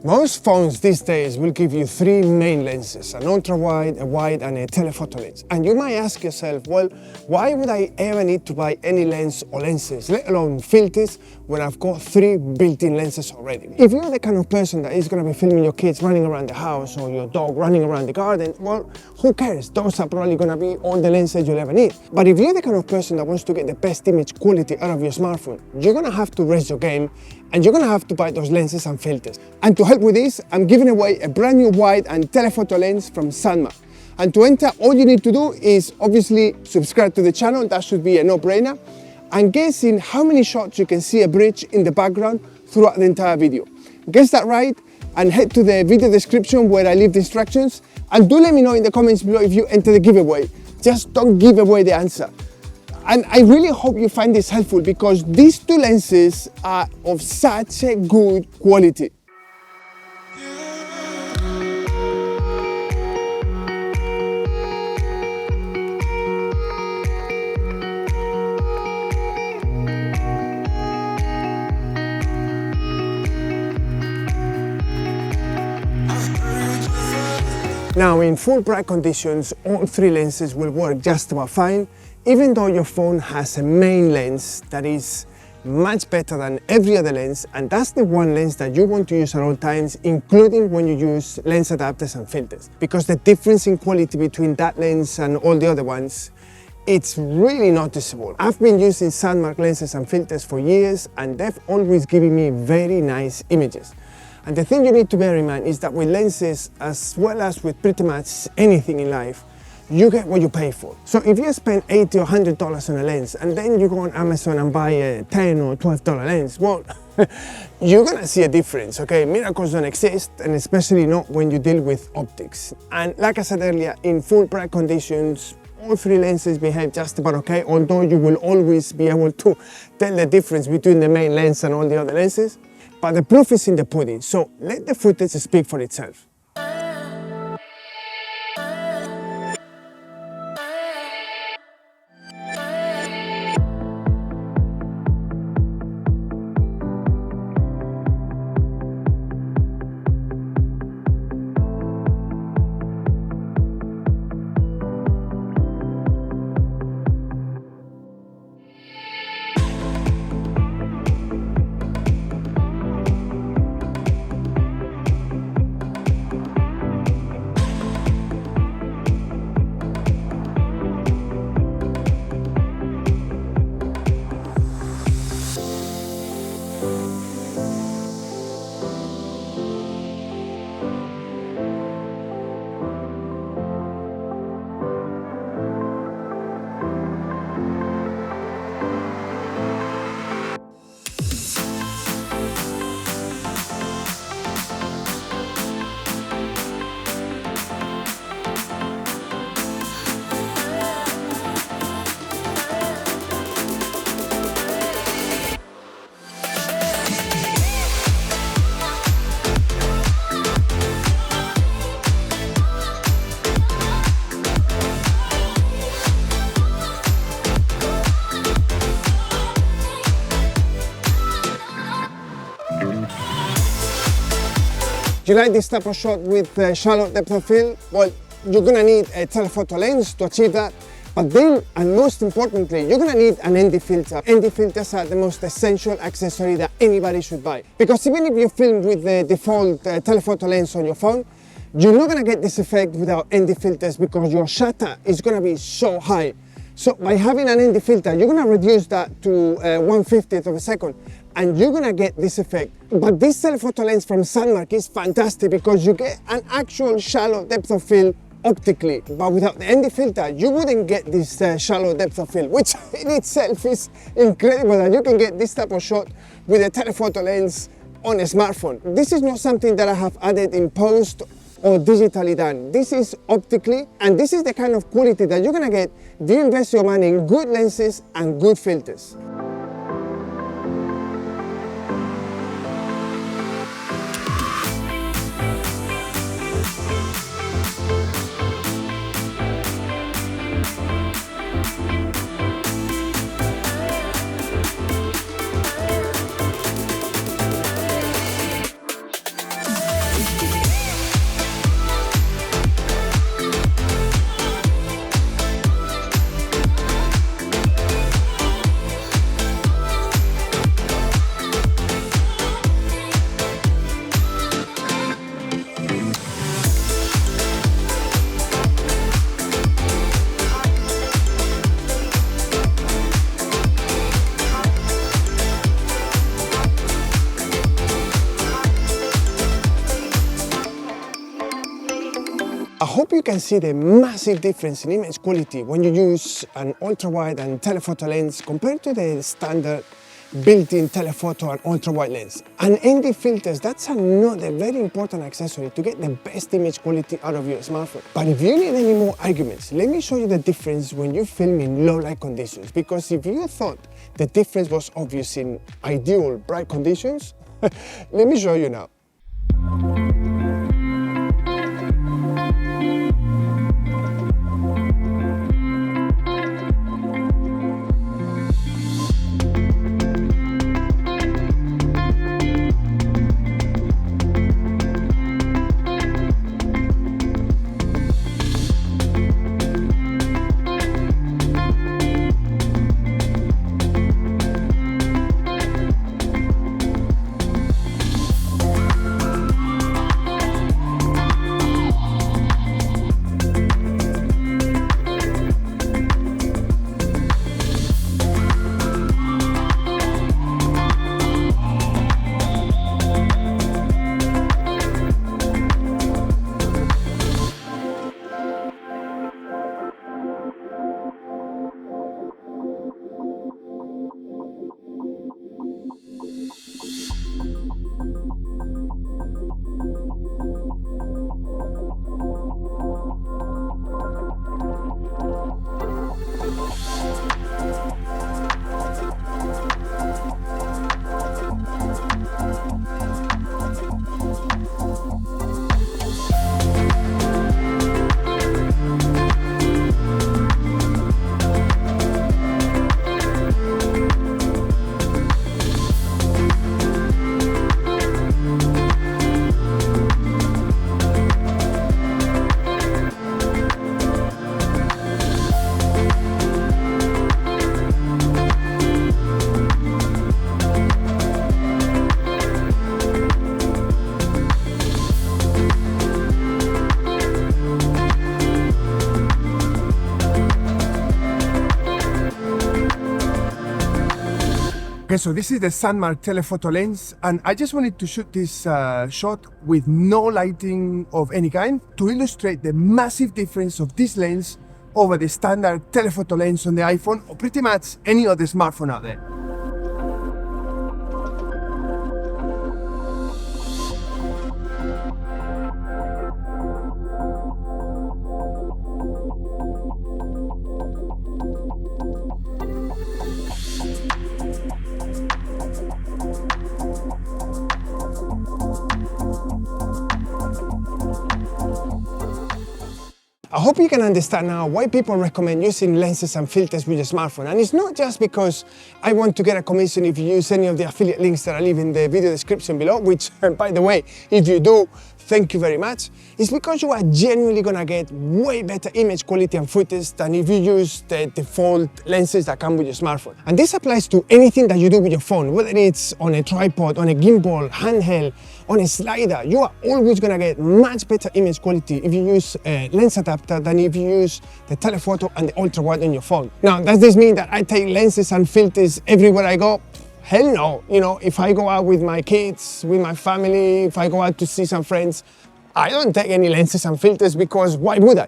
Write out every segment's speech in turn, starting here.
Most phones these days will give you three main lenses, an ultra-wide, a wide and a telephoto lens. And you might ask yourself, well, why would I ever need to buy any lens or lenses, let alone filters, when I've got three built-in lenses already? If you're the kind of person that is going to be filming your kids running around the house or your dog running around the garden, well, who cares? Those are probably going to be all the lenses you'll ever need. But if you're the kind of person that wants to get the best image quality out of your smartphone, you're going to have to raise your game and you're going to have to buy those lenses and filters. And to help with this, I'm giving away a brand new wide and telephoto lens from Sandmarc. And to enter, all you need to do is obviously subscribe to the channel. That should be a no-brainer. And guess in how many shots you can see a bridge in the background throughout the entire video. Guess that right and head to the video description where I leave the instructions. And do let me know in the comments below if you enter the giveaway. Just don't give away the answer. And I really hope you find this helpful because these two lenses are of such a good quality. Now, in full bright conditions, all three lenses will work just about fine, even though your phone has a main lens that is much better than every other lens, and that's the one lens that you want to use at all times, including when you use lens adapters and filters. Because the difference in quality between that lens and all the other ones, it's really noticeable. I've been using Sandmarc lenses and filters for years, and they've always given me very nice images. And the thing you need to bear in mind is that with lenses, as well as with pretty much anything in life, you get what you pay for. So if you spend $80 or $100 on a lens and then you go on Amazon and buy a $10 or $12 lens, well, you're gonna see a difference, okay? Miracles don't exist, and especially not when you deal with optics. And like I said earlier, in full bright conditions, all three lenses behave just about okay, although you will always be able to tell the difference between the main lens and all the other lenses. But the proof is in the pudding, so let the footage speak for itself. Do you like this type of shot with shallow depth of field? Well, you're gonna need a telephoto lens to achieve that. But then, and most importantly, you're gonna need an ND filter. ND filters are the most essential accessory that anybody should buy. Because even if you film with the default telephoto lens on your phone, you're not gonna get this effect without ND filters because your shutter is gonna be so high. So by having an ND filter, you're gonna reduce that to 1/50th of a second, and you're gonna get this effect. But this telephoto lens from Sandmarc is fantastic because you get an actual shallow depth of field optically, but without the ND filter, you wouldn't get this shallow depth of field, which in itself is incredible that you can get this type of shot with a telephoto lens on a smartphone. This is not something that I have added in post or digitally done. This is optically, and this is the kind of quality that you're gonna get if you invest your money in good lenses and good filters. I hope you can see the massive difference in image quality when you use an ultra-wide and telephoto lens compared to the standard built-in telephoto and ultra-wide lens. And ND filters, that's another very important accessory to get the best image quality out of your smartphone. But if you need any more arguments, let me show you the difference when you film in low light conditions. Because if you thought the difference was obvious in ideal bright conditions, let me show you now. Okay, so this is the Sandmarc telephoto lens, and I just wanted to shoot this shot with no lighting of any kind to illustrate the massive difference of this lens over the standard telephoto lens on the iPhone or pretty much any other smartphone out there. I hope you can understand now why people recommend using lenses and filters with your smartphone. And it's not just because I want to get a commission if you use any of the affiliate links that I leave in the video description below, which, by the way, if you do, thank you very much. It's because you are genuinely gonna get way better image quality and footage than if you use the default lenses that come with your smartphone. And this applies to anything that you do with your phone, whether it's on a tripod, on a gimbal, handheld, on a slider. You are always gonna get much better image quality if you use a lens adapter than if you use the telephoto and the ultra wide on your phone. Now, does this mean that I take lenses and filters everywhere I go? Hell no. You know, if I go out with my kids, with my family, if I go out to see some friends, I don't take any lenses and filters because why would I?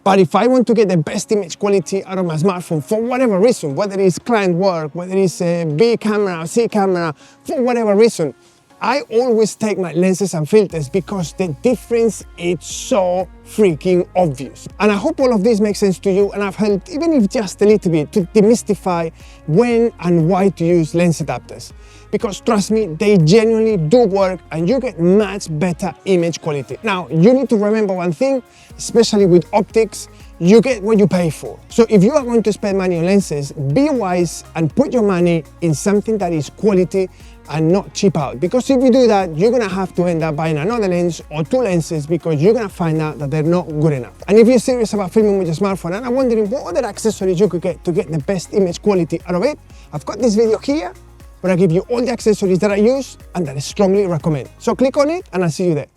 But if I want to get the best image quality out of my smartphone for whatever reason, whether it's client work, whether it's a B camera, C camera, for whatever reason, I always take my lenses and filters because the difference is so freaking obvious. And I hope all of this makes sense to you, and I've helped, even if just a little bit, to demystify when and why to use lens adapters. Because trust me, they genuinely do work and you get much better image quality. Now, you need to remember one thing, especially with optics, you get what you pay for. So if you are going to spend money on lenses, be wise and put your money in something that is quality and not cheap out. Because if you do that, you're gonna have to end up buying another lens or two lenses because you're gonna find out that they're not good enough. And if you're serious about filming with your smartphone and I'm wondering what other accessories you could get to get the best image quality out of it, I've got this video here where I give you all the accessories that I use and that I strongly recommend. So click on it and I'll see you there.